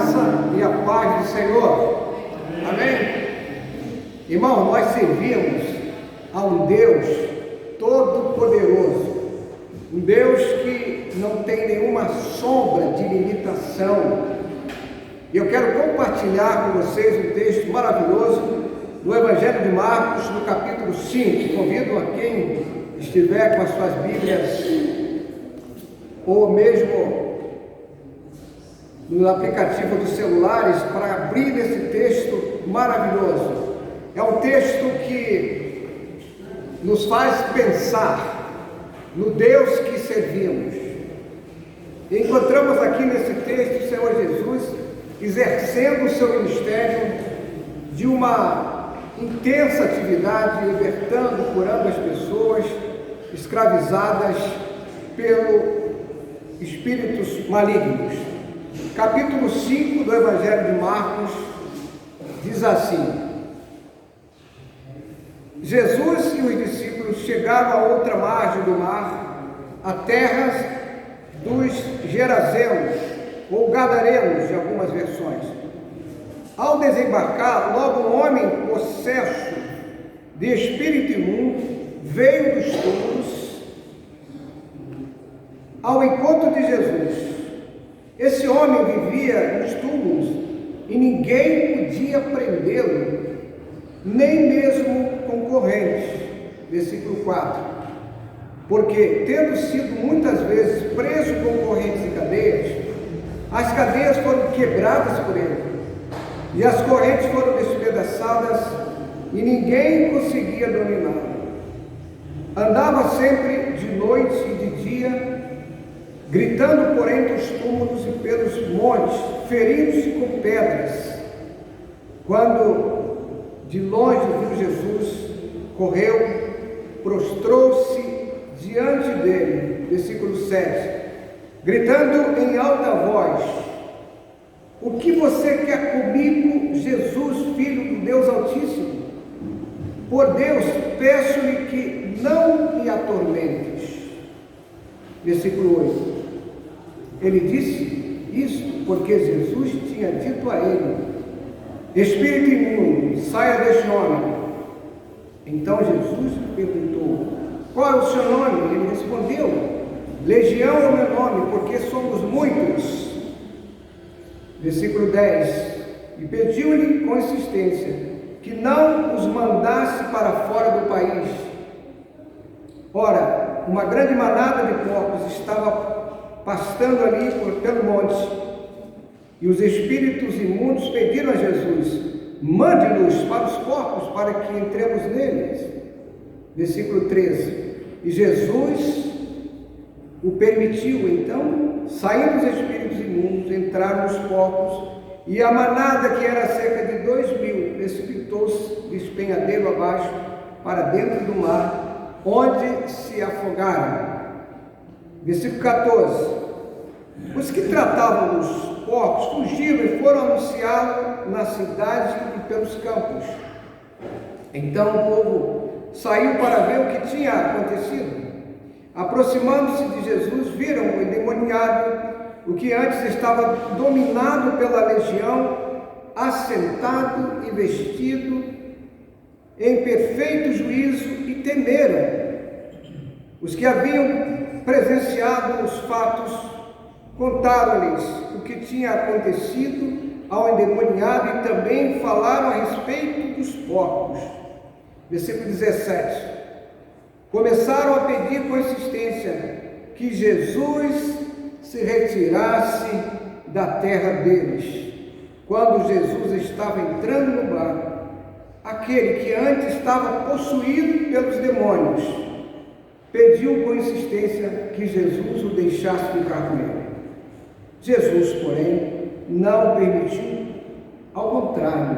graça e a paz do Senhor. Amém? Irmão, nós servimos a um Deus todo-poderoso, um Deus que não tem nenhuma sombra de limitação. E eu quero compartilhar com vocês um texto maravilhoso do Evangelho de Marcos, no capítulo 5. Convido a quem estiver com as suas Bíblias, ou mesmo no aplicativo dos celulares, para abrir esse texto maravilhoso. É um texto que nos faz pensar no Deus que servimos. E encontramos aqui nesse texto o Senhor Jesus exercendo o seu ministério de uma intensa atividade, libertando, curando as pessoas escravizadas pelo espíritos malignos. Capítulo 5 do Evangelho de Marcos diz assim: Jesus e os discípulos chegaram a outra margem do mar, a terras dos Gerazenos, ou Gadarenos, de algumas versões. Ao desembarcar, logo um homem possesso de espírito imundo veio dos túmulos ao encontro de Jesus. Esse homem vivia nos túmulos e ninguém podia prendê-lo, nem mesmo concorrentes. Versículo 4. Porque, tendo sido muitas vezes preso com correntes e cadeias, as cadeias foram quebradas por ele, e as correntes foram despedaçadas, e ninguém conseguia dominá-lo. Andava sempre de noite e de dia, gritando por entre os túmulos e pelos montes, ferindo-se com pedras. Quando de longe viu Jesus, correu, prostrou-se diante dele, versículo 7, gritando em alta voz: o que você quer comigo, Jesus, Filho do Deus Altíssimo? Por Deus, peço-lhe que não me atormentes. Versículo 8. Ele disse isso porque Jesus tinha dito a ele: espírito imundo, saia deste homem. Então Jesus perguntou: qual é o seu nome? Ele respondeu: Legião é o meu nome, porque somos muitos. Versículo 10. E pediu-lhe com insistência que não os mandasse para fora do país. Ora, uma grande manada de porcos estava pastando ali pelo monte, e os espíritos imundos pediram a Jesus: mande-nos para os porcos, para que entremos neles. Versículo 13. E Jesus o permitiu. Então, saindo os espíritos imundos, entraram os porcos, e a manada, que era cerca de 2.000, precipitou-se de despenhadeiro abaixo para dentro do mar, onde se afogaram. Versículo 14. Os que tratavam dos porcos fugiram e foram anunciá-lo na cidade e pelos campos. Então o povo saiu para ver o que tinha acontecido. Aproximando-se de Jesus, viram o endemoniado, o que antes estava dominado pela legião, assentado e vestido em perfeito juízo, e temeram. Os que haviam presenciado os fatos contaram-lhes o que tinha acontecido ao endemoniado e também falaram a respeito dos porcos. Versículo 17. Começaram a pedir com insistência que Jesus se retirasse da terra deles. Quando Jesus estava entrando no barco, aquele que antes estava possuído pelos demônios pediu com insistência que Jesus o deixasse ficar com ele. Jesus, porém, não permitiu. Ao contrário,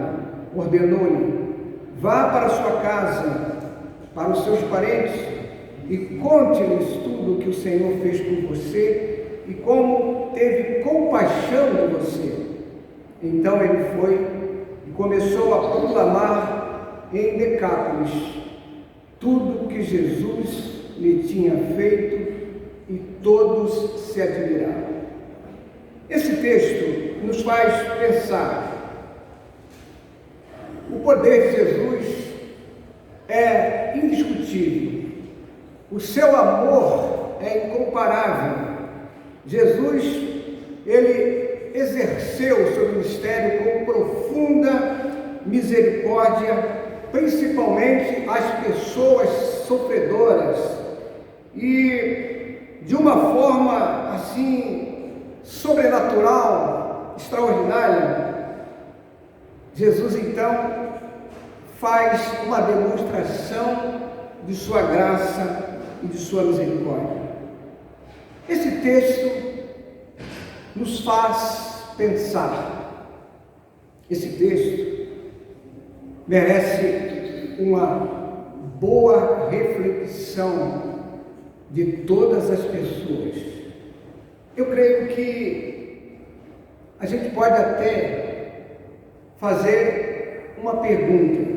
ordenou-lhe: vá para sua casa, para os seus parentes, e conte-lhes tudo o que o Senhor fez por você e como teve compaixão de você. Então ele foi e começou a proclamar em Decápolis tudo o que Jesus lhe tinha feito, e todos se admiraram. Esse texto nos faz pensar. O poder de Jesus é indiscutível. O seu amor é incomparável. Jesus, ele exerceu o seu ministério com profunda misericórdia, principalmente às pessoas sofredoras, e de uma forma assim sobrenatural, extraordinária. Jesus então faz uma demonstração de sua graça e de sua misericórdia. Esse texto nos faz pensar. Esse texto merece uma boa reflexão de todas as pessoas. Eu creio que a gente pode até fazer uma pergunta.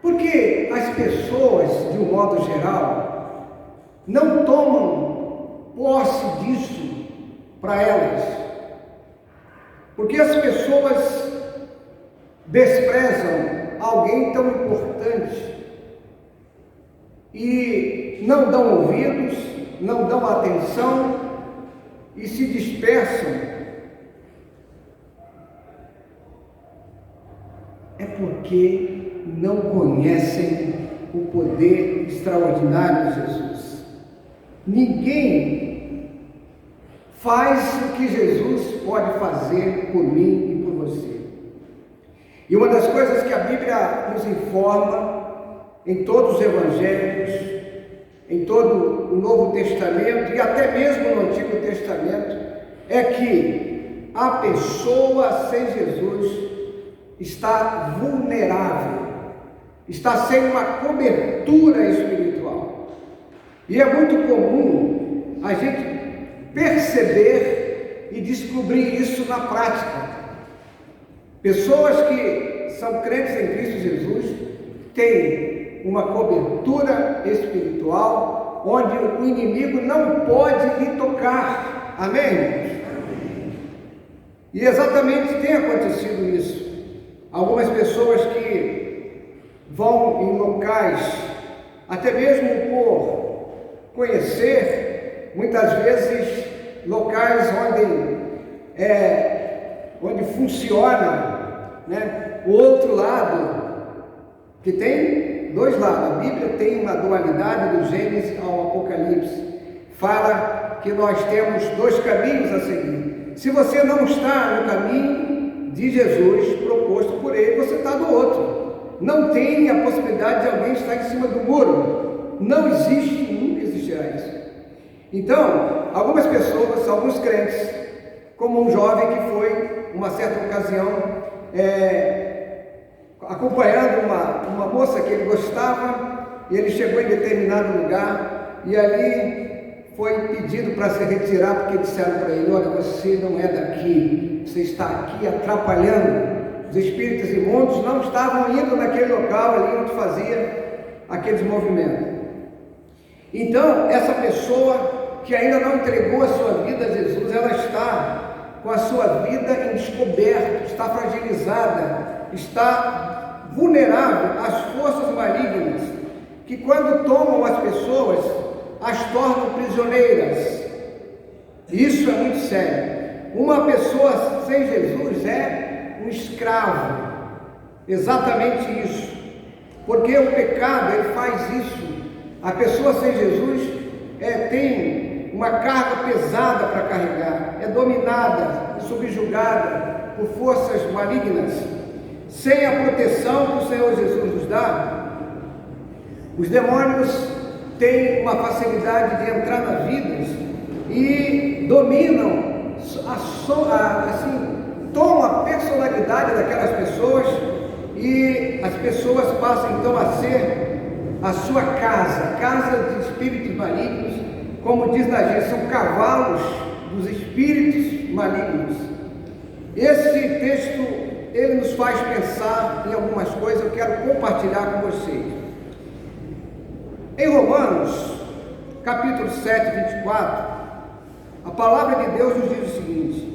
Por que as pessoas, de um modo geral, não tomam posse disso para elas? Porque as pessoas desprezam alguém tão importante e não dão ouvidos, não dão atenção e se dispersam. É porque não conhecem o poder extraordinário de Jesus. Ninguém faz o que Jesus pode fazer por mim e por você. E uma das coisas que a Bíblia nos informa, em todos os evangelhos, em todo o Novo Testamento e até mesmo no Antigo Testamento, é que a pessoa sem Jesus está vulnerável, está sem uma cobertura espiritual. E é muito comum a gente perceber e descobrir isso na prática. Pessoas que são crentes em Cristo Jesus têm uma cobertura espiritual onde o inimigo não pode lhe tocar. Amém? E exatamente tem acontecido isso. Algumas pessoas que vão em locais, até mesmo por conhecer, muitas vezes locais onde funciona, né, o outro lado, que tem dois lados. A Bíblia tem uma dualidade do Gênesis ao Apocalipse. Fala que nós temos dois caminhos a seguir. Se você não está no caminho de Jesus proposto por ele, você está do outro. Não tem a possibilidade de alguém estar em cima do muro. Não existe, nunca existirá isso. Então, algumas pessoas, alguns crentes, como um jovem que foi, uma certa ocasião, acompanhando uma moça que ele gostava, e ele chegou em determinado lugar, e ali foi pedido para se retirar, porque disseram para ele: olha, você não é daqui, você está aqui atrapalhando. Os espíritos imundos não estavam indo naquele local ali onde fazia aqueles movimentos. Então, essa pessoa que ainda não entregou a sua vida a Jesus, ela está com a sua vida em descoberto, está fragilizada, está vulnerável às forças malignas, que quando tomam as pessoas, as tornam prisioneiras. Isso é muito sério. Uma pessoa sem Jesus é um escravo, exatamente isso, porque o pecado, ele faz isso. A pessoa sem Jesus tem uma carga pesada para carregar, é dominada e subjugada por forças malignas. Sem a proteção que o Senhor Jesus nos dá, os demônios têm uma facilidade de entrar nas vidas e dominam, tomam a personalidade daquelas pessoas, e as pessoas passam então a ser a sua casa de espíritos malignos, como diz na Gênesis, são cavalos dos espíritos malignos. Esse texto, ele nos faz pensar em algumas coisas, eu quero compartilhar com vocês. Em Romanos, capítulo 7, 24, A palavra de Deus nos diz o seguinte,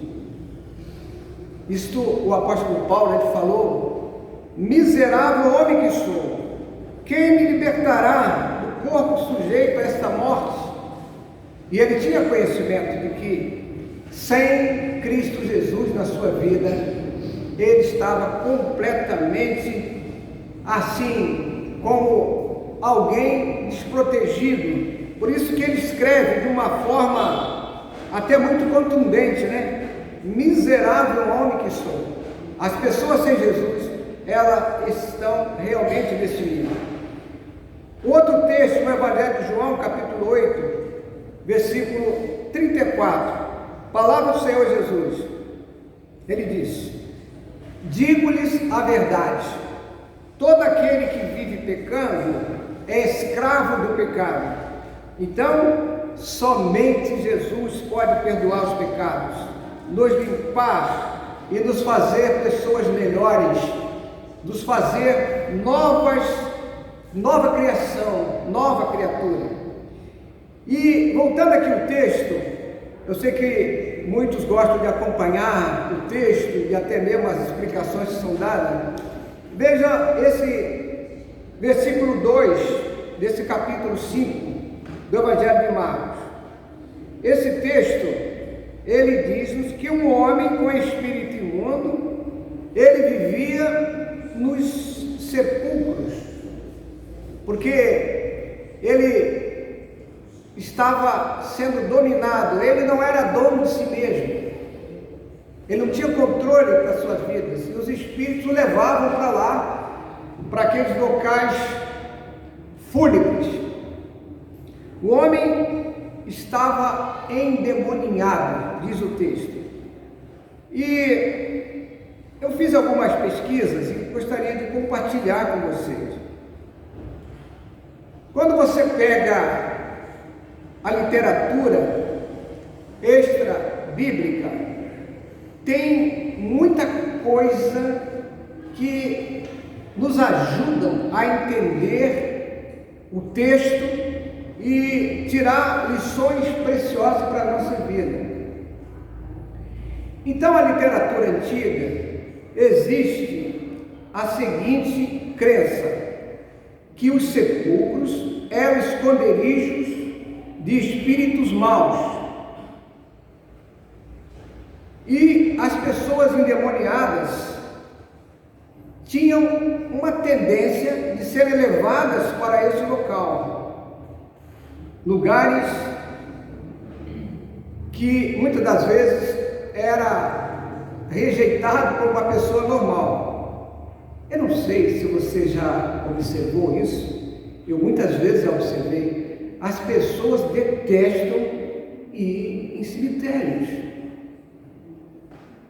isto o apóstolo Paulo ele falou: miserável homem que sou, quem me libertará do corpo sujeito a esta morte? E ele tinha conhecimento de que sem Cristo Jesus na sua vida, ele estava completamente assim, como alguém desprotegido. Por isso que ele escreve de uma forma até muito contundente, né? Miserável homem que sou. As pessoas sem Jesus, elas estão realmente nesse nível. Outro texto no Evangelho de João, capítulo 8, versículo 34, palavra do Senhor Jesus, ele diz: digo-lhes a verdade, todo aquele que vive pecando é escravo do pecado. Então, somente Jesus pode perdoar os pecados, nos limpar e nos fazer pessoas melhores, nos fazer nova criação, nova criatura. E voltando aqui ao texto, eu sei que muitos gostam de acompanhar o texto e até mesmo as explicações que são dadas. Veja esse versículo 2 desse capítulo 5 do Evangelho de Marcos. Esse texto, ele diz-nos que um homem com espírito imundo, ele vivia nos sepulcros, porque ele estava sendo dominado, ele não era dono de si mesmo, ele não tinha controle das suas vidas, e os espíritos o levavam para lá, para aqueles locais fúnebres. O homem estava endemoninhado, diz o texto, e eu fiz algumas pesquisas e gostaria de compartilhar com vocês. Quando você pega a literatura extra-bíblica, tem muita coisa que nos ajudam a entender o texto e tirar lições preciosas para a nossa vida. Então, a literatura antiga, existe a seguinte crença, que os sepulcros eram esconderijos de espíritos maus, e as pessoas endemoniadas tinham uma tendência de serem levadas para esse local, lugares que muitas das vezes era rejeitado por uma pessoa normal. Eu não sei se você já observou isso, eu muitas vezes já observei. As pessoas detestam ir em cemitérios.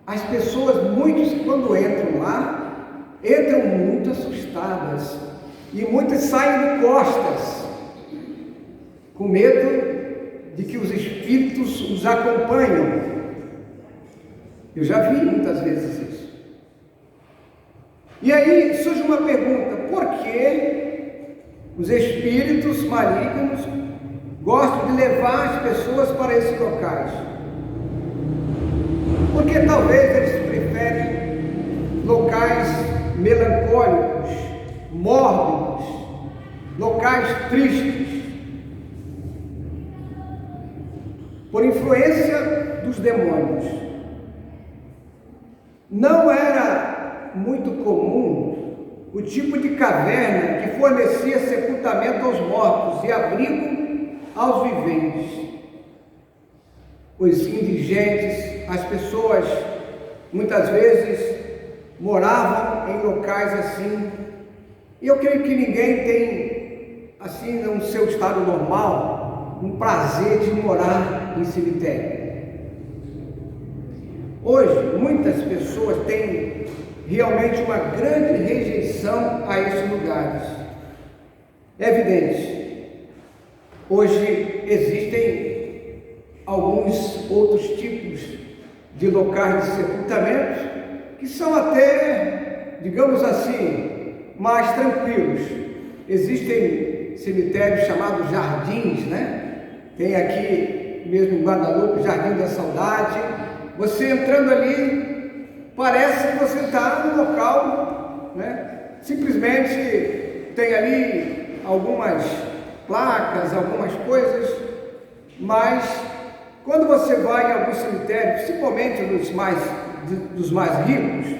As pessoas, muitos quando entram lá, entram muito assustadas, e muitas saem de costas, com medo de que os espíritos os acompanham. Eu já vi muitas vezes isso. E aí surge uma pergunta: por que os espíritos malignos gostam de levar as pessoas para esses locais? Porque talvez eles preferem locais melancólicos, mórbidos, locais tristes. Por influência dos demônios. Não era muito comum o tipo de caverna que fornecia sepultamento aos mortos e abrigo aos viventes. Os indigentes, as pessoas, muitas vezes, moravam em locais assim. E eu creio que ninguém tem, assim, no seu estado normal, um prazer de morar em cemitério. Hoje, muitas pessoas têm realmente uma grande rejeição a esses lugares. É evidente, hoje existem alguns outros tipos de locais de sepultamento que são até, digamos assim, mais tranquilos. Existem cemitérios chamados jardins, né? Tem aqui mesmo em Guadalupe, Jardim da Saudade. Você entrando ali, parece que você está no local, né? Simplesmente tem ali algumas placas, algumas coisas, mas quando você vai em algum cemitério, principalmente dos mais ricos,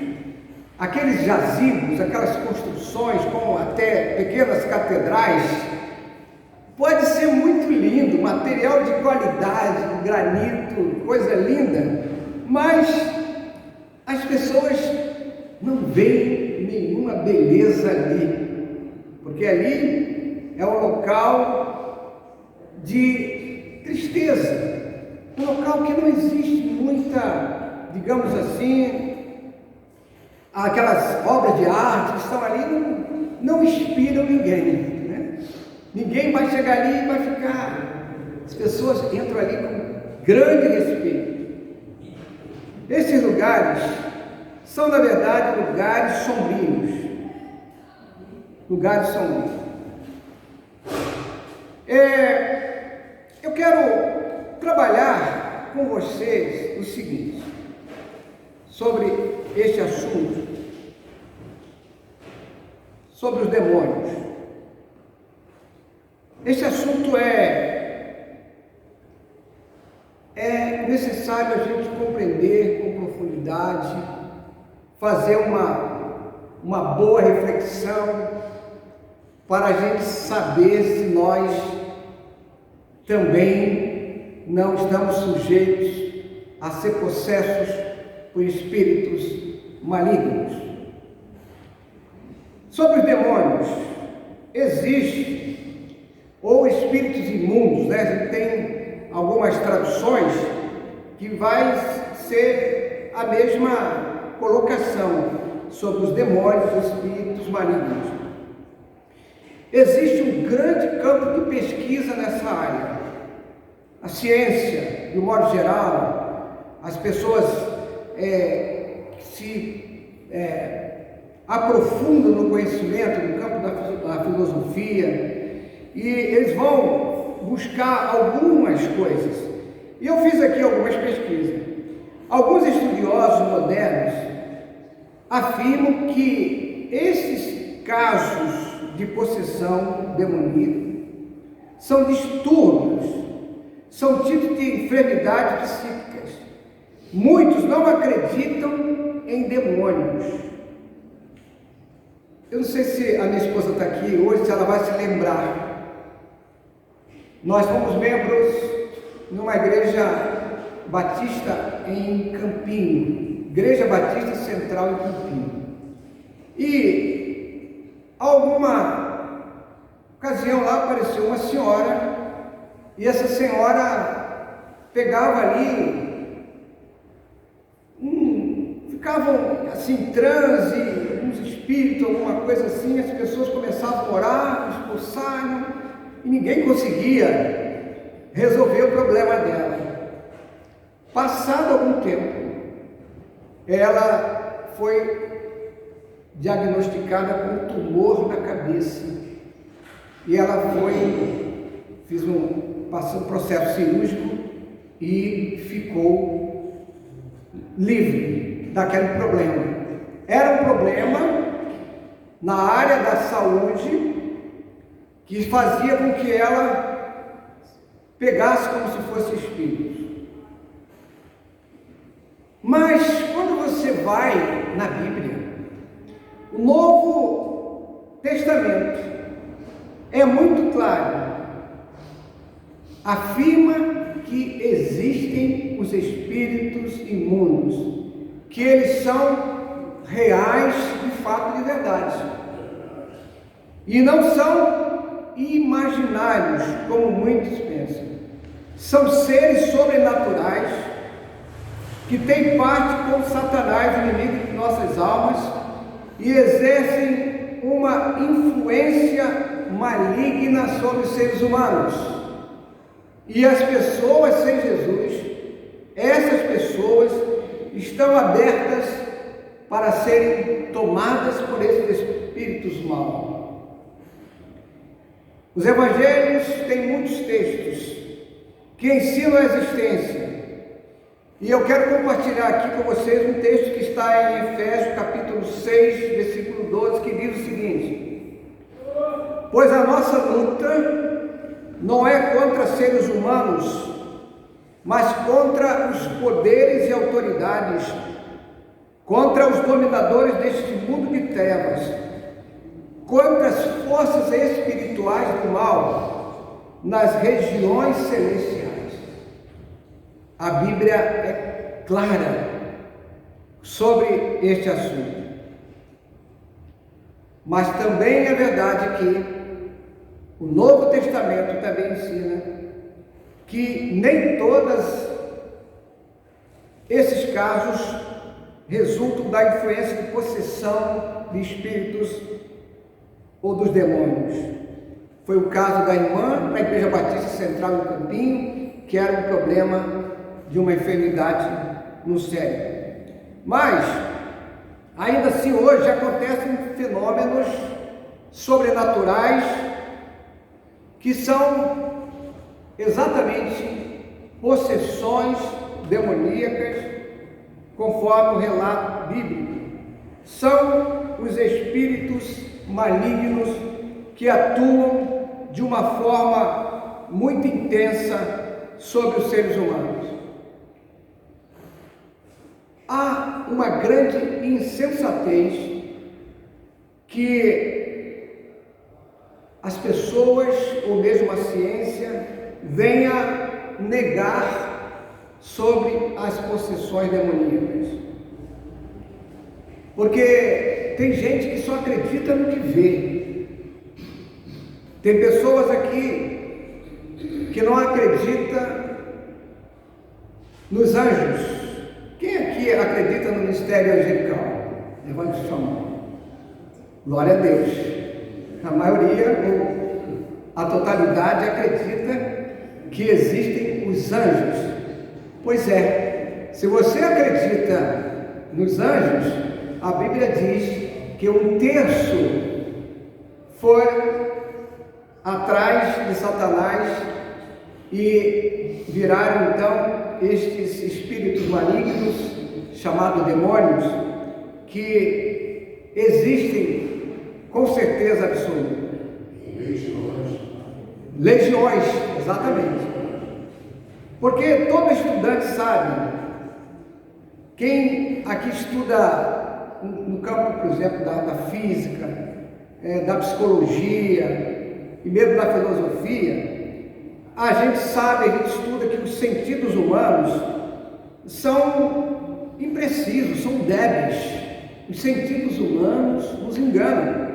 aqueles jazigos, aquelas construções com até pequenas catedrais, pode ser muito lindo, material de qualidade, granito, coisa linda, mas as pessoas não veem nenhuma beleza ali, porque ali é um local de tristeza, um local que não existe muita, digamos assim, aquelas obras de arte que estão ali não inspiram ninguém, né? Ninguém vai chegar ali e vai ficar. As pessoas entram ali com grande respeito. Esses lugares são, na verdade, lugares sombrios. Lugares sombrios. Eu quero trabalhar com vocês o seguinte, sobre este assunto, sobre os demônios. Este assunto é necessário a gente compreender com profundidade, fazer uma boa reflexão, para a gente saber se nós também não estamos sujeitos a ser possessos por espíritos malignos. Sobre os demônios, existe, ou espíritos imundos, né? A gente tem algumas traduções que vai ser a mesma colocação sobre os demônios, os espíritos malignos. Existe um grande campo de pesquisa nessa área. A ciência, de um modo geral, as pessoas se aprofundam no conhecimento, no campo da filosofia, e eles vão buscar algumas coisas. E eu fiz aqui algumas pesquisas. Alguns estudiosos modernos afirmam que esses casos de possessão demoníaca são distúrbios, são tipos de enfermidades psíquicas. Muitos não acreditam em demônios. Eu não sei se a minha esposa está aqui hoje, se ela vai se lembrar. Nós fomos membros numa igreja batista em Campinho, Igreja Batista Central em Campinho. E alguma ocasião lá apareceu uma senhora, e essa senhora pegava ali, ficavam assim em transe, alguns espíritos, alguma coisa assim, as pessoas começavam a orar, expulsaram, e ninguém conseguia resolver o problema dela. Passado algum tempo, ela foi diagnosticada com um tumor na cabeça, e ela passou um processo cirúrgico e ficou livre daquele problema. Era um problema na área da saúde que fazia com que ela pegasse como se fosse espírito. Mas quando você vai na Bíblia, o Novo Testamento é muito claro, afirma que existem os espíritos imundos, que eles são reais de fato, de verdade, e não são imaginários como muitos pensam. São seres sobrenaturais que têm parte com Satanás, inimigo de nossas almas, e exercem uma influência maligna sobre os seres humanos. E as pessoas sem Jesus, essas pessoas estão abertas para serem tomadas por esses espíritos maus. Os evangelhos têm muitos textos que ensinam a existência. E eu quero compartilhar aqui com vocês um texto que está em Efésios capítulo 6, versículo 12, que diz o seguinte: pois a nossa luta não é contra seres humanos, mas contra os poderes e autoridades, contra os dominadores deste mundo de trevas, contra as forças espirituais do mal nas regiões celestiais. A Bíblia é clara sobre este assunto. Mas também é verdade que o Novo Testamento também ensina que nem todos esses casos resultam da influência de possessão de espíritos ou dos demônios. Foi o caso da irmã da Igreja Batista Central no Campinho, que era um problema de uma enfermidade no cérebro. Mas, ainda assim, hoje acontecem fenômenos sobrenaturais que são exatamente possessões demoníacas, conforme o relato bíblico. São os espíritos malignos que atuam de uma forma muito intensa sobre os seres humanos. Há uma grande insensatez que as pessoas, ou mesmo a ciência, venha negar sobre as possessões demoníacas. Porque tem gente que só acredita no que vê. Tem pessoas aqui que não acreditam nos anjos. Quem aqui acredita no mistério angelical? Levante sua mão. Glória a Deus. A maioria, ou a totalidade, acredita que existem os anjos. Pois é, se você acredita nos anjos, a Bíblia diz que 1/3 foi atrás de Satanás e viraram então estes espíritos malignos, chamados demônios, que existem com certeza absoluta. Legiões, exatamente. Porque todo estudante sabe, quem aqui estuda no campo, por exemplo, da física, da psicologia e mesmo da filosofia, a gente sabe, a gente estuda que os sentidos humanos são imprecisos, são débeis. Os sentidos humanos nos enganam,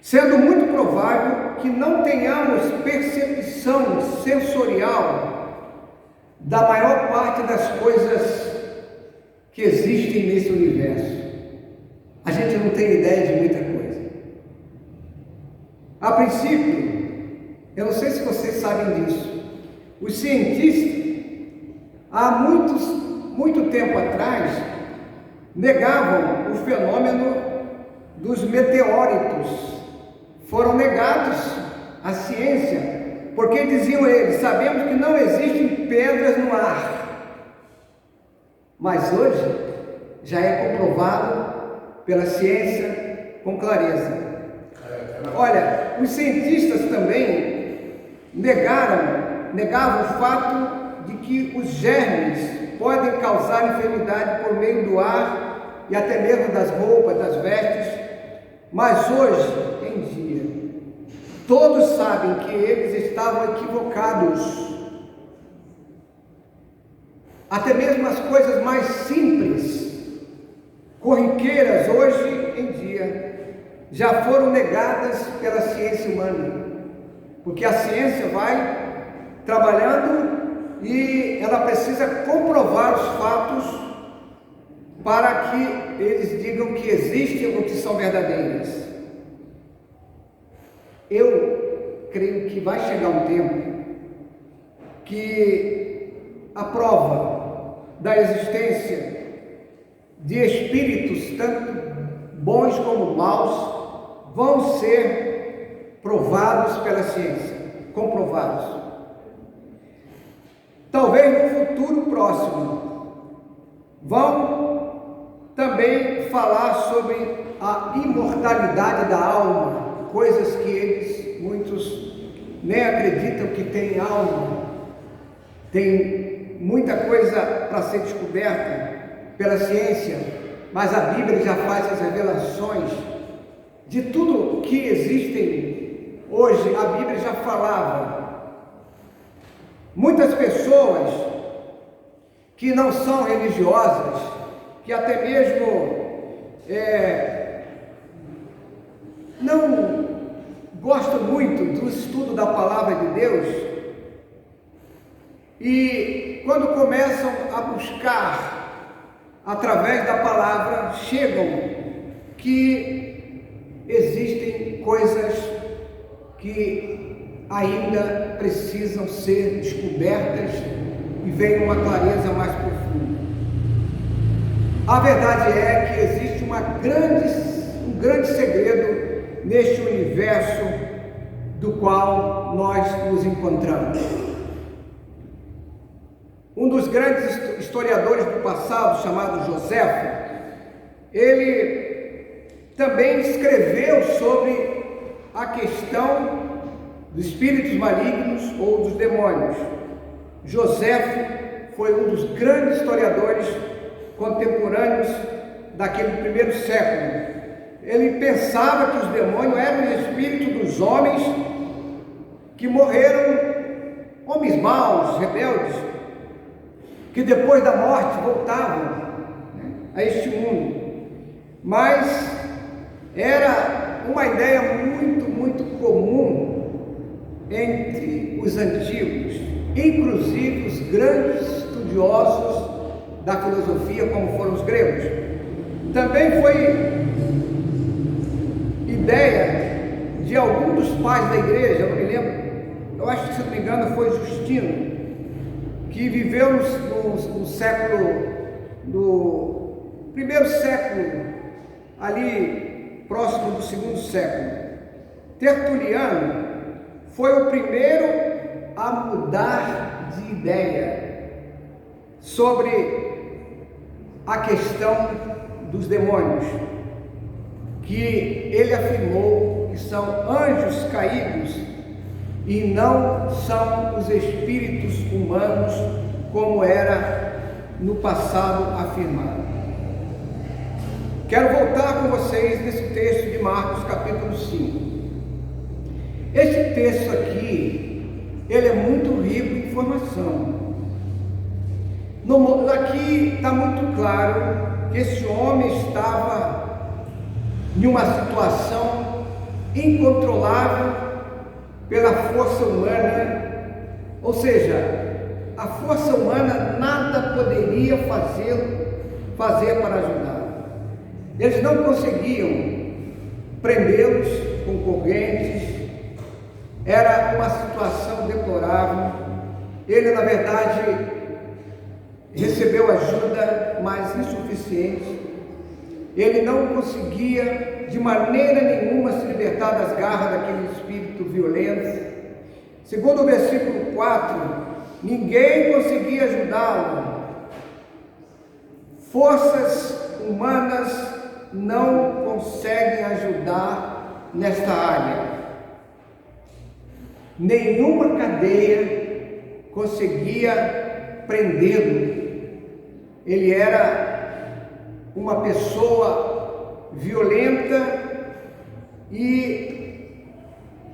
sendo muito provável que não tenhamos percepção sensorial da maior parte das coisas que existem nesse universo. A gente não tem ideia de muita coisa. A princípio, eu não sei se vocês sabem disso, os cientistas, há muito tempo atrás, negavam o fenômeno dos meteoritos. Foram negados à ciência, porque diziam eles: sabemos que não existem pedras no ar. Mas hoje já é comprovado pela ciência com clareza. Olha, os cientistas também negavam o fato de que os germes podem causar enfermidade por meio do ar e até mesmo das roupas, das vestes. Mas hoje em dia, todos sabem que eles estavam equivocados. Até mesmo as coisas mais simples, corriqueiras, hoje em dia, já foram negadas pela ciência humana. Porque a ciência vai trabalhando e ela precisa comprovar os fatos para que eles digam que existem ou que são verdadeiras. Eu creio que vai chegar um tempo que a prova da existência de espíritos, tanto bons como maus, vão ser provados pela ciência, comprovados. talvez no futuro próximo, vão também falar sobre a imortalidade da alma, coisas que muitos nem acreditam que tem alma. Tem muita coisa para ser descoberta pela ciência, mas a Bíblia já faz as revelações de tudo que existem hoje. A Bíblia já falava. Muitas pessoas que não são religiosas, que até mesmo não gostam muito do estudo da palavra de Deus, e quando começam a buscar através da palavra, chegam que existem coisas que ainda precisam ser descobertas e vem uma clareza mais profunda. A verdade é que existe um grande segredo neste universo do qual nós nos encontramos. Um dos grandes historiadores do passado, chamado Joséfo, ele também escreveu sobre a questão dos espíritos malignos ou dos demônios. Joséfo foi um dos grandes historiadores contemporâneos daquele primeiro século. Ele pensava que os demônios eram os espíritos dos homens que morreram, homens maus, rebeldes, que depois da morte voltavam a este mundo. Mas era uma ideia muito comum entre os antigos, inclusive os grandes estudiosos da filosofia, como foram os gregos. Também foi ideia de algum dos pais da igreja, eu não me lembro, eu acho que, se não me engano, foi Justino, que viveu no primeiro século, ali próximo do segundo século. Tertuliano foi o primeiro a mudar de ideia sobre a questão dos demônios, que ele afirmou que são anjos caídos e não são os espíritos humanos como era no passado afirmado. Quero voltar com vocês nesse texto de Marcos capítulo 5. Este texto aqui, ele é muito rico em informação. Aqui está muito claro que esse homem estava em uma situação incontrolável pela força humana, ou seja, a força humana nada poderia fazer para ajudar. Eles não conseguiam prendê-los com correntes, era uma situação deplorável. Ele, na verdade, recebeu ajuda, mas insuficiente. Ele não conseguia de maneira nenhuma se libertar das garras daquele espírito violento. Segundo o versículo 4, ninguém conseguia ajudá-lo. Forças humanas não conseguem ajudar nesta área. Nenhuma cadeia conseguia prendê-lo. Ele era uma pessoa violenta e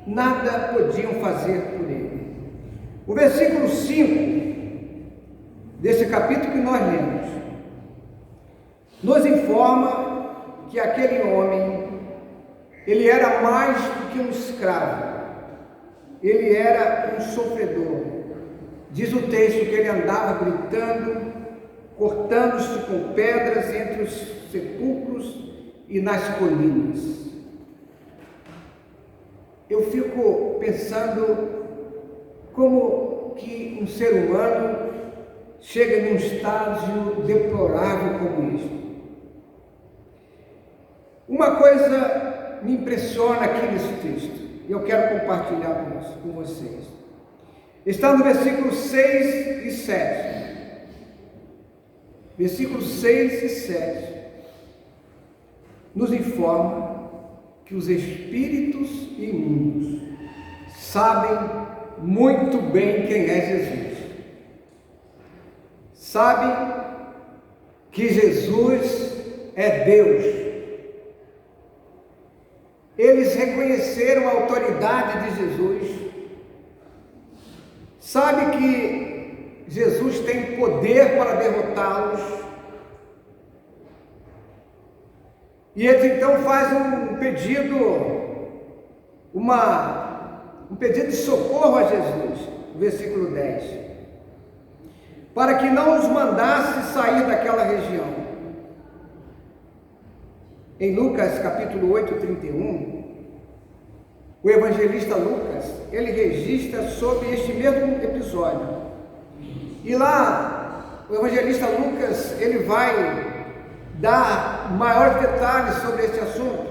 nada podiam fazer por ele. O versículo 5 desse capítulo que nós lemos nos informa que aquele homem, ele era mais do que um escravo, ele era um sofredor. Diz o texto que ele andava gritando, cortando-se com pedras entre os sepulcros e nas colinas. Eu fico pensando como que um ser humano chega num estágio deplorável como este. Uma coisa me impressiona aqui nesse texto, e eu quero compartilhar com vocês. está no versículo 6 e 7. Versículos 6 e 7 nos informa que os espíritos imundos sabem muito bem quem é Jesus. Sabem que Jesus é Deus. Eles reconheceram a autoridade de Jesus. Sabe que Jesus tem poder para derrotá-los. E eles então fazem um pedido de socorro a Jesus, versículo 10, para que não os mandasse sair daquela região. Em Lucas capítulo 8, 31, o evangelista Lucas, ele registra sobre este mesmo episódio. E lá, o evangelista Lucas, ele vai dar maiores detalhes sobre este assunto.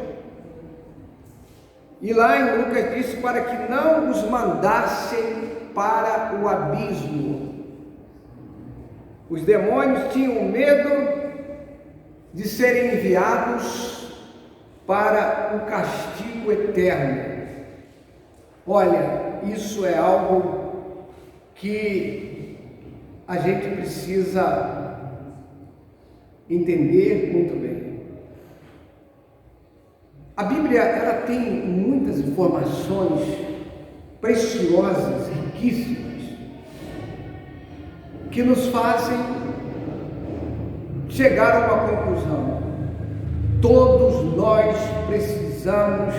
E lá em Lucas diz para que não os mandassem para o abismo. Os demônios tinham medo de serem enviados para o castigo eterno. Olha, isso é algo que a gente precisa entender muito bem. A Bíblia, ela tem muitas informações preciosas, riquíssimas, que nos fazem chegar a uma conclusão. Todos nós precisamos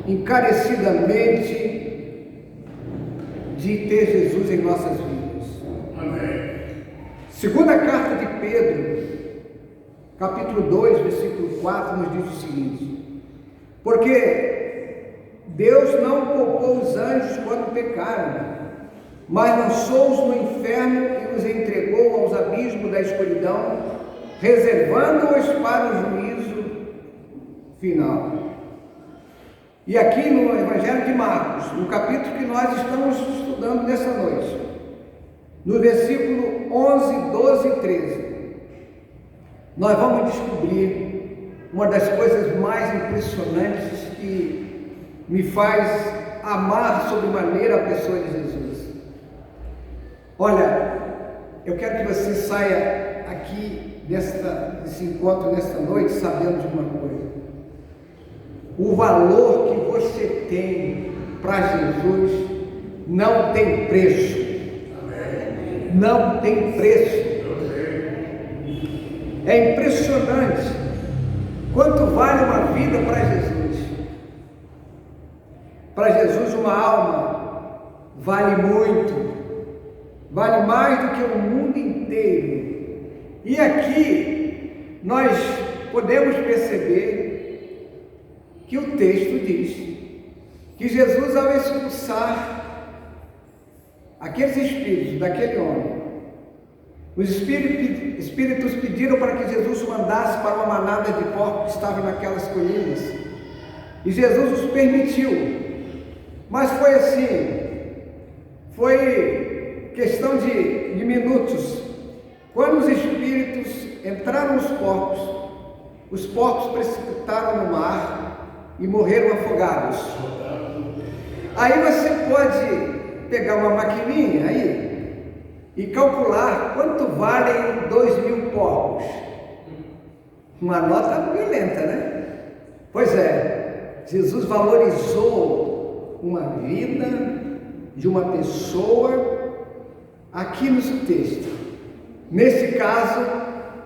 encarecidamente de ter Jesus em nossas vidas. Amém. Segunda carta de Pedro, capítulo 2, versículo 4, nos diz o seguinte: porque Deus não poupou os anjos quando pecaram, mas lançou-os no inferno e os entregou aos abismos da escuridão, reservando-os para o juízo final. E aqui no Evangelho de Marcos, no capítulo que nós estamos estudando nessa noite, no versículo 11, 12 e 13, nós vamos descobrir uma das coisas mais impressionantes que me faz amar sobremaneira a pessoa de Jesus. Olha, eu quero que você saia aqui desse encontro nesta noite sabendo de uma coisa: o valor que você tem para Jesus não tem preço. Não tem preço. É impressionante quanto vale uma vida para Jesus. Para Jesus, uma alma vale muito, vale mais do que o mundo inteiro. E aqui nós podemos perceber que o texto diz que Jesus, ao expulsar aqueles espíritos daquele homem, os espíritos pediram para que Jesus mandasse para uma manada de porcos que estavam naquelas colinas, e Jesus os permitiu. Mas foi assim, foi questão de minutos. Quando os espíritos entraram nos porcos, os porcos precipitaram no mar e morreram afogados. Aí você pode pegar uma maquininha aí e calcular quanto valem 2.000 porcos. Uma nota violenta, né? Pois é, Jesus valorizou uma vida de uma pessoa aqui no texto. Nesse caso,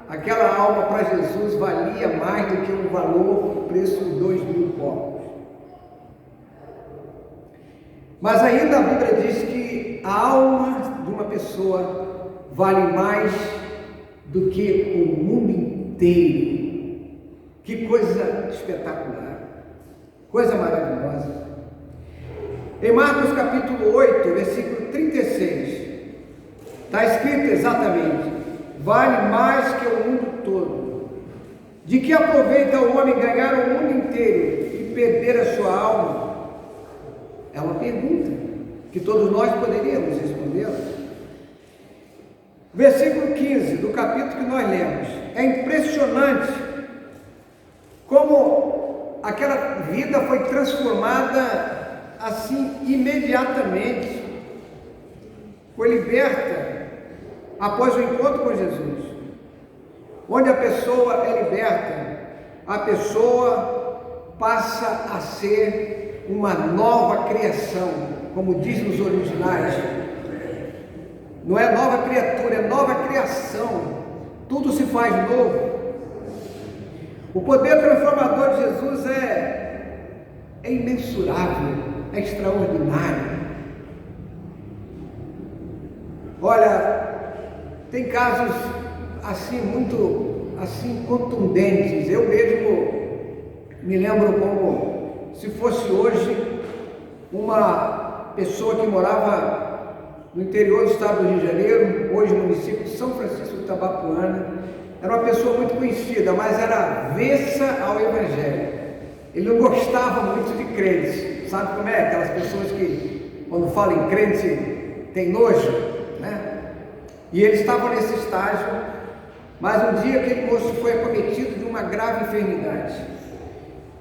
aquela alma para Jesus valia mais do que o valor, o preço de 2.000 porcos. Mas ainda a Bíblia diz que a alma de uma pessoa vale mais do que o mundo inteiro. Que coisa espetacular, coisa maravilhosa. Em Marcos capítulo 8, versículo 36, está escrito exatamente: vale mais que o mundo todo. De que aproveita o homem ganhar o mundo inteiro e perder a sua alma? É uma pergunta que todos nós poderíamos respondê-la. Versículo 15 do capítulo que nós lemos. É impressionante como aquela vida foi transformada assim imediatamente. Foi liberta após o encontro com Jesus. Onde a pessoa é liberta, a pessoa passa a ser uma nova criação, como diz nos originais. Não é nova criatura, é nova criação. Tudo se faz novo. O poder transformador de Jesus é imensurável, é extraordinário. Olha, tem casos assim muito assim contundentes. Eu mesmo me lembro como se fosse hoje uma pessoa que morava no interior do estado do Rio de Janeiro, hoje município de São Francisco de Itabapuana. Era uma pessoa muito conhecida, mas era avessa ao Evangelho. Ele não gostava muito de crentes. Sabe como é? Aquelas pessoas que, quando falam em crente, tem nojo, né? E ele estava nesse estágio, mas um dia aquele moço foi acometido de uma grave enfermidade.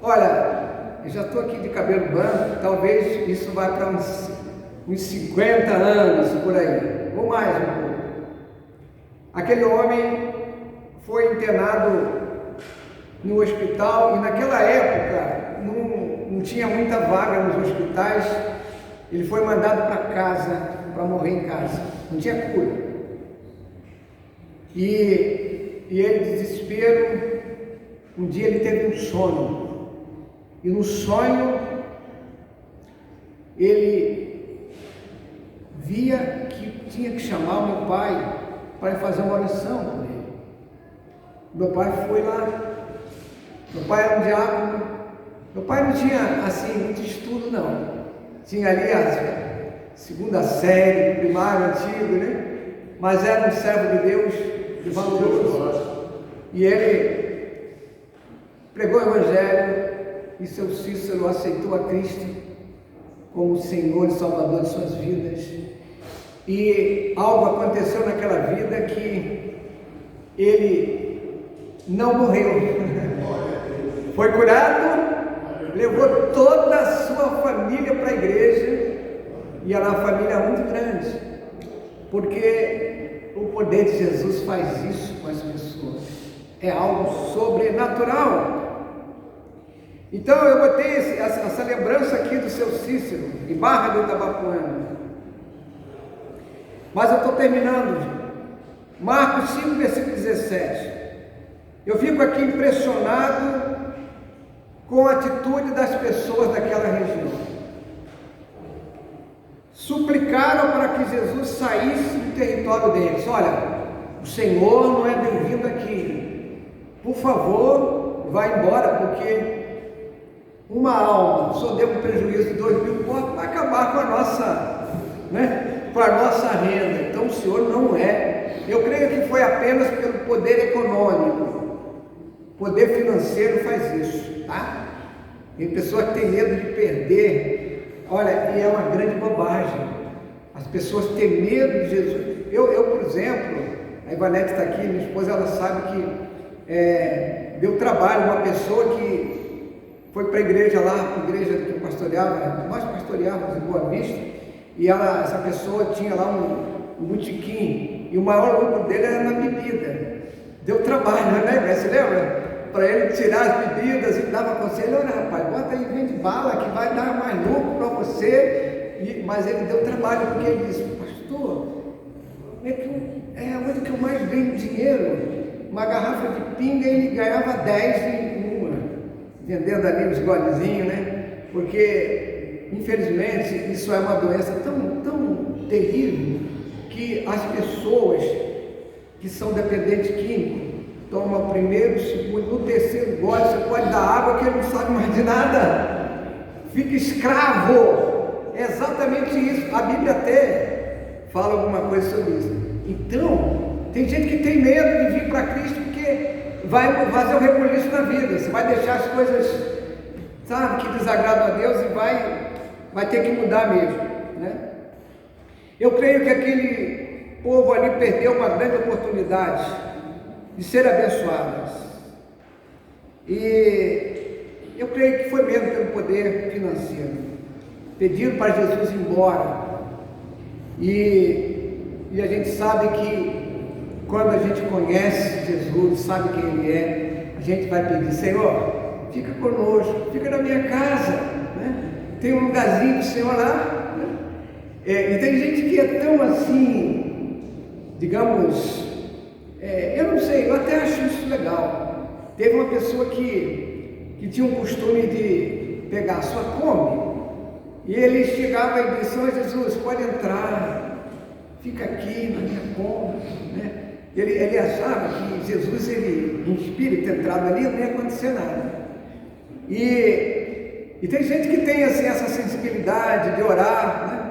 Olha, eu já estou aqui de cabelo branco, talvez isso vá para uns 50 anos por aí, ou mais um pouco. Aquele homem foi internado no hospital e naquela época não tinha muita vaga nos hospitais. Ele foi mandado para casa, para morrer em casa, não tinha cura. E ele, de desespero, um dia ele teve um sonho, e no sonho ele via que tinha que chamar o meu pai para fazer uma oração por ele. Meu pai foi lá. Meu pai era um diácono. Meu pai não tinha assim muito estudo, não. Tinha ali a segunda série, primário antigo, né? Mas era um servo de Deus, de valoroso. E ele pregou o Evangelho e seu Cícero aceitou a Cristo como Senhor e Salvador de suas vidas. E algo aconteceu naquela vida que ele não morreu. Foi curado, levou toda a sua família para a igreja, e era uma família muito grande, porque o poder de Jesus faz isso com as pessoas. É algo sobrenatural. Então eu botei essa lembrança aqui do seu Cícero, de Barra do Itabapuana. Mas eu estou terminando. Marcos 5, versículo 17. Eu fico aqui impressionado com a atitude das pessoas daquela região. Suplicaram para que Jesus saísse do território deles. Olha, o Senhor não é bem-vindo aqui. Por favor, vá embora, porque uma alma só deu um prejuízo de 2.000 contos, vai acabar com a nossa, com a nossa renda. Então o Senhor não é. Eu creio que foi apenas pelo poder econômico. O poder financeiro faz isso, tá? Tem pessoa que tem medo de perder. Olha, e é uma grande bobagem. As pessoas têm medo de Jesus. Eu por exemplo, a Ivanete está aqui, minha esposa, ela sabe que deu trabalho uma pessoa que foi para a igreja lá, a igreja que pastoreava, nós pastoreávamos em Boa Vista, e essa pessoa tinha lá um botequim, e o maior lucro dele era na bebida. Deu trabalho, né? Você lembra? Para ele tirar as bebidas, e dava conselho: olha rapaz, bota aí, vende bala que vai dar mais lucro para você. Mas ele deu trabalho, porque ele disse: pastor, é onde que eu mais ganho dinheiro? Uma garrafa de pinga ele ganhava 10 em uma, vendendo ali os golezinhos, né? Porque infelizmente isso é uma doença tão terrível, que as pessoas que são dependentes químicos toma o primeiro, o segundo, no terceiro gole você pode dar água que ele não sabe mais de nada, fica escravo. É exatamente isso. A Bíblia até fala alguma coisa sobre isso. Então, tem gente que tem medo de vir para Cristo porque vai fazer o rebuliço na vida. Você vai deixar as coisas, sabe, que desagradam a Deus, e vai ter que mudar mesmo, né? Eu creio que aquele povo ali perdeu uma grande oportunidade de ser abençoados. E eu creio que foi mesmo pelo poder financeiro. Pediram para Jesus ir embora. E a gente sabe que quando a gente conhece Jesus, sabe quem Ele é, a gente vai pedir: Senhor, fica conosco, fica na minha casa, né? Tem um lugarzinho do Senhor lá, né? E tem gente que é tão assim, digamos, eu não sei, eu até acho isso legal. Teve uma pessoa que tinha um costume de pegar a sua Kombi, e ele chegava e disse: Ó Jesus, pode entrar, fica aqui na minha Kombi, né? Ele achava que Jesus, em espírito entrado ali, não ia acontecer nada. E tem gente que tem assim, essa sensibilidade de orar, né?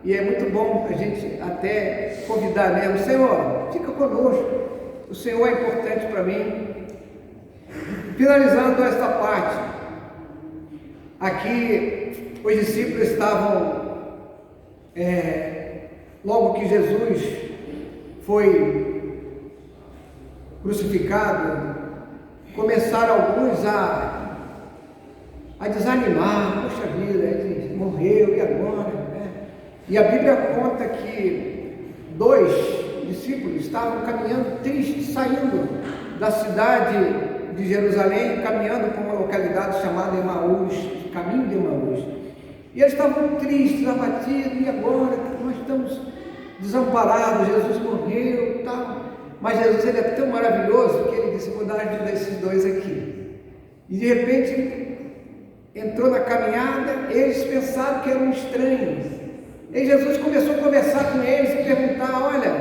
E é muito bom a gente até convidar mesmo: Senhor, fica conosco, o Senhor é importante para mim. Finalizando esta parte, aqui os discípulos estavam, logo que Jesus foi crucificado, começaram alguns a desanimar: poxa vida, ele morreu, e agora? Né? E a Bíblia conta que 2 discípulos estavam caminhando tristes, saindo da cidade de Jerusalém, caminhando para uma localidade chamada Emaús, caminho de Emaús. E eles estavam tristes, abatidos: e agora? Nós estamos desamparados, Jesus morreu, tal. Mas Jesus, ele é tão maravilhoso que ele disse: vou dar ajuda a esses 2 aqui. E de repente entrou na caminhada, eles pensaram que eram estranhos. E Jesus começou a conversar com eles e perguntar: olha,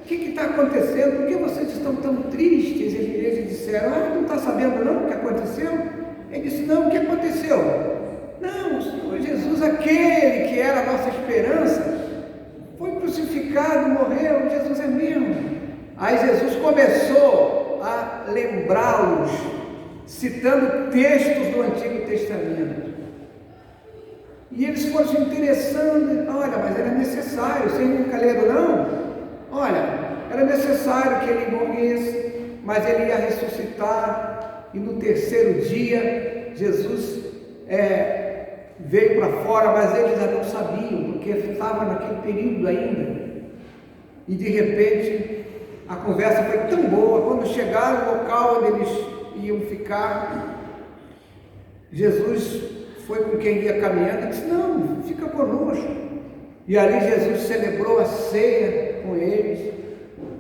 o que está acontecendo? Por que vocês estão tão tristes? E eles disseram: não está sabendo não o que aconteceu? Ele disse: não, o que aconteceu? Não, o Senhor Jesus, aquele que era a nossa esperança, foi crucificado, morreu. Jesus é mesmo. Aí Jesus começou a lembrá-los, citando textos do Antigo Testamento. E eles foram se interessando: olha, mas era necessário, vocês nunca leram não? Olha, era necessário que ele morresse, mas ele ia ressuscitar, e no 3º dia, Jesus veio para fora, mas eles já não sabiam, porque estava naquele período ainda. E de repente, a conversa foi tão boa, quando chegaram no local onde eles iam ficar, Jesus foi com quem ia caminhando e disse: não, fica conosco. E ali Jesus celebrou a ceia com eles.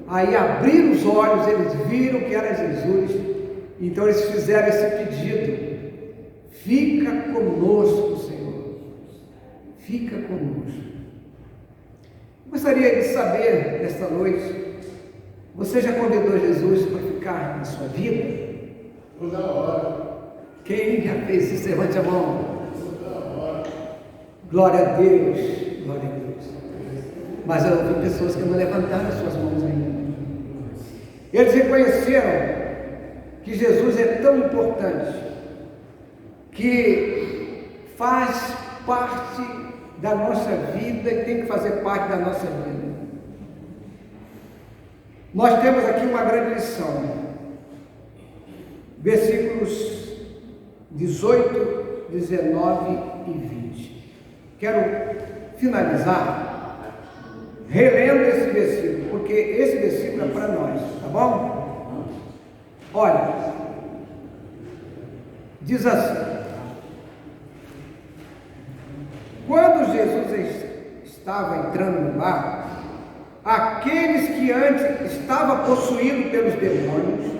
Aí abriram os olhos, eles viram que era Jesus. Então eles fizeram esse pedido: fica conosco, Senhor, fica conosco. Gostaria de saber nesta noite: você já convidou Jesus para ficar na sua vida? Toda hora. Quem já fez isso? Levante a mão. Glória a Deus, glória a Deus. Mas eu ouvi pessoas que não levantaram as suas mãos ainda. Eles reconheceram que Jesus é tão importante, que faz parte da nossa vida e tem que fazer parte da nossa vida. Nós temos aqui uma grande lição. Versículos 18, 19 e 20. Quero finalizar relendo esse versículo, porque esse versículo é para nós, tá bom? Olha, diz assim: quando Jesus estava entrando no barco, aqueles que antes estavam possuídos pelos demônios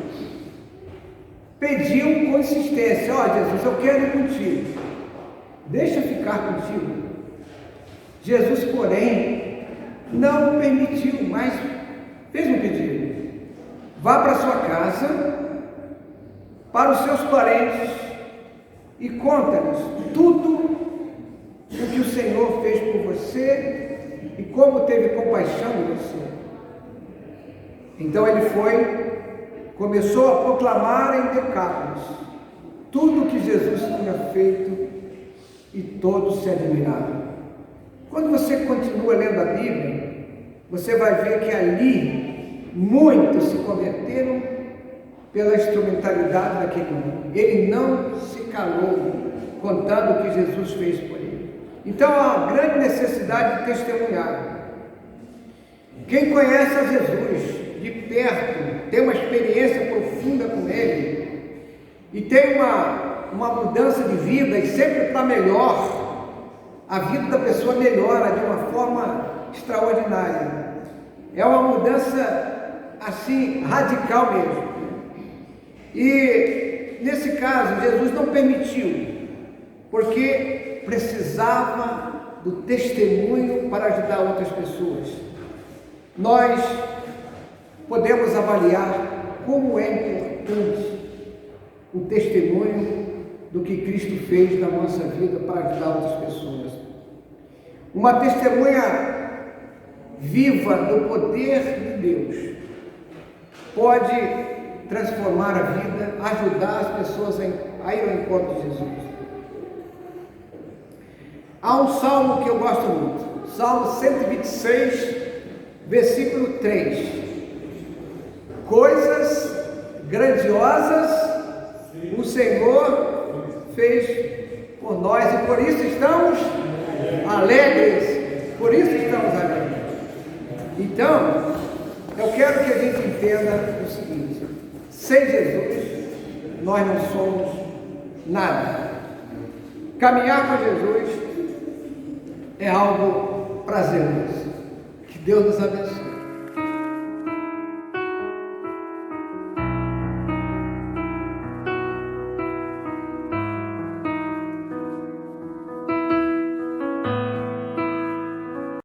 pediam com insistência: ó Jesus, eu quero ir contigo, deixa eu ficar contigo. Jesus, porém, não permitiu, mas fez um pedido: vá para sua casa, para os seus parentes, e conta-lhes tudo o que o Senhor fez por você e como teve compaixão de você. Então ele foi, começou a proclamar em Decápolis tudo o que Jesus tinha feito, e todos se admiraram. Quando você continua lendo a Bíblia, você vai ver que ali muitos se converteram pela instrumentalidade daquele homem. Ele não se calou, contando o que Jesus fez por ele. Então há uma grande necessidade de testemunhar. Quem conhece a Jesus de perto, tem uma experiência profunda com Ele, e tem uma mudança de vida, e sempre está melhor, a vida da pessoa melhora de uma forma extraordinária. É uma mudança assim, radical mesmo. E nesse caso, Jesus não permitiu, porque precisava do testemunho para ajudar outras pessoas. Nós podemos avaliar como é importante o testemunho do que Cristo fez na nossa vida para ajudar outras pessoas. Uma testemunha viva do poder de Deus pode transformar a vida, ajudar as pessoas a ir ao encontro de Jesus. Há um salmo que eu gosto muito, Salmo 126, versículo 3. Coisas grandiosas o Senhor fez por nós, e por isso estamos alegres. Por isso estamos alegres. Então, eu quero que a gente entenda o seguinte: sem Jesus, nós não somos nada. Caminhar com Jesus é algo prazeroso. Que Deus nos abençoe.